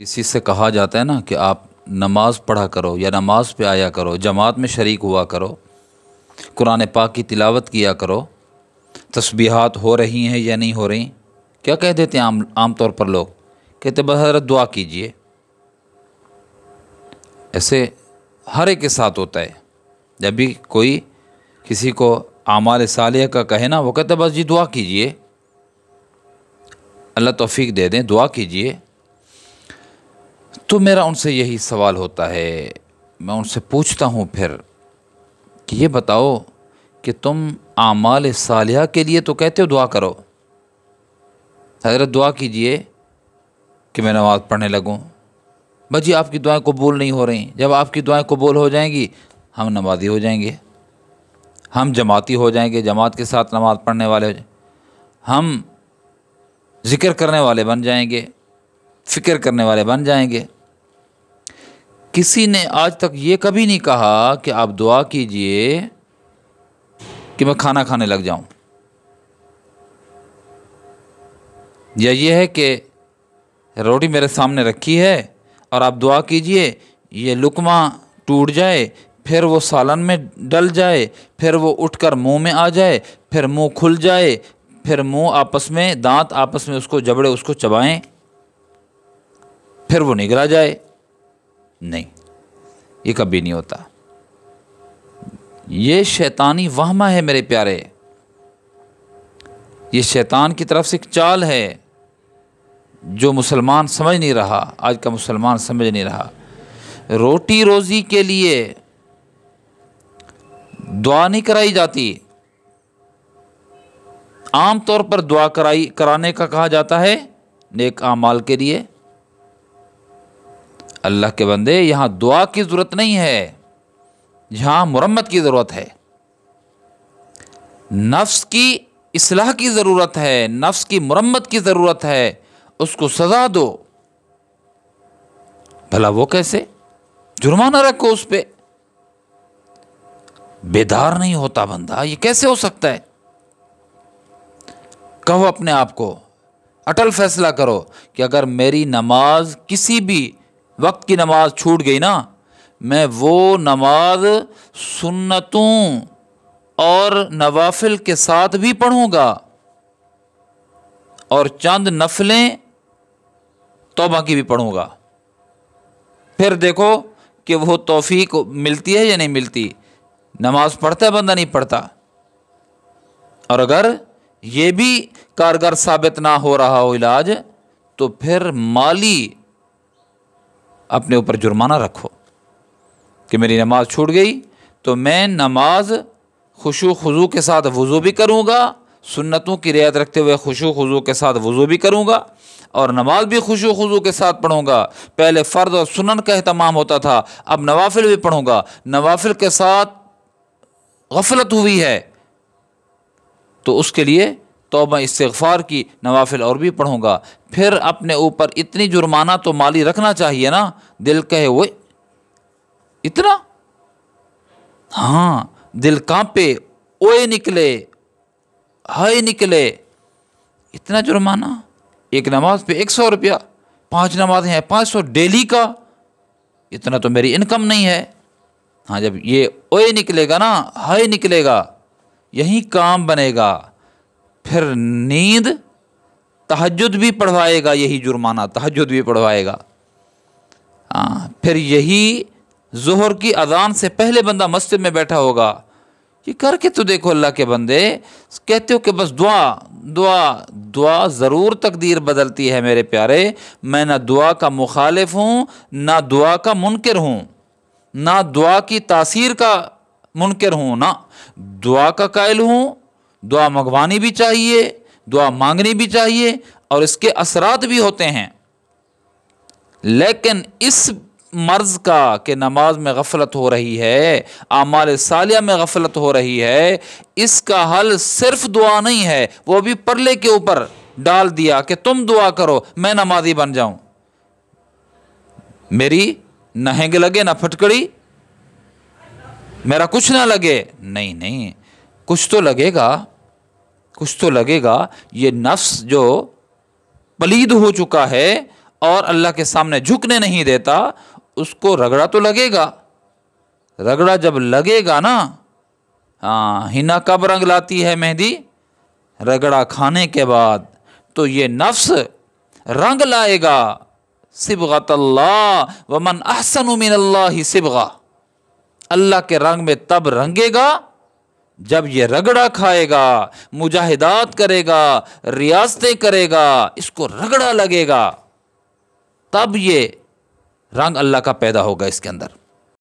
کسی سے کہا جاتا ہے نا کہ آپ نماز پڑھا کرو یا نماز پہ آیا کرو، جماعت میں شریک ہوا کرو، قرآن پاک کی تلاوت کیا کرو، تسبیحات ہو رہی ہیں یا نہیں ہو رہی، کیا کہہ دیتے ہیں عام طور پر لوگ کہتے ہیں بس حضرت دعا کیجئے۔ ایسے ہر ایک کے ساتھ ہوتا ہے، جب بھی کوئی کسی کو اعمال صالحہ کا کہے نا، وہ کہتے ہیں بس جی دعا کیجئے، اللہ توفیق دے دیں، دعا کیجئے۔ تو میرا ان سے یہی سوال ہوتا ہے، میں ان سے پوچھتا ہوں پھر کہ یہ بتاؤ کہ تم اعمال صالحہ کے لیے تو کہتے ہو دعا کرو، حضرت دعا کیجئے کہ میں نماز پڑھنے لگوں، بس جی آپ کی دعائیں قبول نہیں ہو رہی، جب آپ کی دعائیں قبول ہو جائیں گی ہم نمازی ہو جائیں گے، ہم جماعتی ہو جائیں گے، جماعت کے ساتھ نماز پڑھنے والے ہو جائیں، ہم ذکر کرنے والے بن جائیں گے، فکر کرنے والے بن جائیں گے۔ کسی نے آج تک یہ کبھی نہیں کہا کہ آپ دعا کیجئے کہ میں کھانا کھانے لگ جاؤں، یا یہ ہے کہ روٹی میرے سامنے رکھی ہے اور آپ دعا کیجئے یہ لقمہ ٹوٹ جائے، پھر وہ سالن میں ڈل جائے، پھر وہ اٹھ کر منہ میں آ جائے، پھر منہ کھل جائے، پھر منہ آپس میں دانت آپس میں اس کو جبڑے اس کو چبائیں، پھر وہ نگلا جائے۔ نہیں، یہ کبھی نہیں ہوتا، یہ شیطانی وہمہ ہے میرے پیارے، یہ شیطان کی طرف سے ایک چال ہے جو مسلمان سمجھ نہیں رہا، آج کا مسلمان سمجھ نہیں رہا۔ روٹی روزی کے لیے دعا نہیں کرائی جاتی، عام طور پر دعا کرانے کا کہا جاتا ہے نیک اعمال کے لیے۔ اللہ کے بندے، یہاں دعا کی ضرورت نہیں ہے، یہاں مرمت کی ضرورت ہے، نفس کی اصلاح کی ضرورت ہے، نفس کی مرمت کی ضرورت ہے، اس کو سزا دو۔ بھلا وہ کیسے؟ جرمانہ رکھو اس پہ۔ بیدار نہیں ہوتا بندہ، یہ کیسے ہو سکتا ہے؟ کہو اپنے آپ کو، اٹل فیصلہ کرو کہ اگر میری نماز کسی بھی وقت کی نماز چھوٹ گئی نا، میں وہ نماز سنتوں اور نوافل کے ساتھ بھی پڑھوں گا، اور چند نفلیں توبہ کی بھی پڑھوں گا، پھر دیکھو کہ وہ توفیق ملتی ہے یا نہیں ملتی۔ نماز پڑھتا ہے بندہ، نہیں پڑھتا، اور اگر یہ بھی کارگر ثابت نہ ہو رہا ہو علاج، تو پھر مالی اپنے اوپر جرمانہ رکھو کہ میری نماز چھوٹ گئی تو میں نماز خشوع خضوع کے ساتھ وضو بھی کروں گا، سنتوں کی رعایت رکھتے ہوئے خشوع خضوع کے ساتھ وضو بھی کروں گا، اور نماز بھی خشوع خضوع کے ساتھ پڑھوں گا۔ پہلے فرض اور سنن کا اہتمام ہوتا تھا، اب نوافل بھی پڑھوں گا۔ نوافل کے ساتھ غفلت ہوئی ہے تو اس کے لیے توبہ استغفار کی نوافل اور بھی پڑھوں گا۔ پھر اپنے اوپر اتنی جرمانہ تو مالی رکھنا چاہیے نا، دل کہے وہ اتنا، ہاں دل کانپے، اوئے نکلے، ہائے نکلے، اتنا جرمانہ، ایک نماز پہ 100 روپیہ، 5 نمازیں ہیں 500 ڈیلی کا، اتنا تو میری انکم نہیں ہے۔ ہاں جب یہ اوئے نکلے گا نا، ہائے نکلے گا، یہی کام بنے گا، پھر نیند، تہجد بھی پڑھوائے گا، یہی جرمانہ تہجد بھی پڑھوائے گا۔ پھر یہی ظہر کی اذان سے پہلے بندہ مسجد میں بیٹھا ہوگا، یہ کر کے تو دیکھو اللہ کے بندے، کہتے ہو کہ بس دعا دعا دعا ضرور تقدیر بدلتی ہے میرے پیارے، میں نہ دعا کا مخالف ہوں، نہ دعا کا منکر ہوں، نہ دعا کی تاثیر کا منکر ہوں، نہ دعا کا قائل ہوں، دعا منگوانی بھی چاہیے، دعا مانگنی بھی چاہیے، اور اس کے اثرات بھی ہوتے ہیں، لیکن اس مرض کا کہ نماز میں غفلت ہو رہی ہے، اعمال صالحہ میں غفلت ہو رہی ہے، اس کا حل صرف دعا نہیں ہے، وہ بھی پرلے کے اوپر ڈال دیا کہ تم دعا کرو میں نمازی بن جاؤں، میری نہ ہینگ لگے نہ پھٹکڑی، میرا کچھ نہ لگے، نہیں، کچھ تو لگے گا، کچھ تو لگے گا۔ یہ نفس جو پلید ہو چکا ہے اور اللہ کے سامنے جھکنے نہیں دیتا، اس کو رگڑا تو لگے گا. رگڑا جب لگے گا نا، ہاں، ہنا کب رنگ لاتی ہے مہندی؟ رگڑا کھانے کے بعد. تو یہ نفس رنگ لائے گا. صبغۃ اللہ ومن احسن من اللہ صبغہ. اللہ کے رنگ میں تب رنگے گا جب یہ رگڑا کھائے گا، مجاہدات کرے گا، ریاستیں کرے گا، اس کو رگڑا لگے گا، تب یہ رنگ اللہ کا پیدا ہوگا اس کے اندر.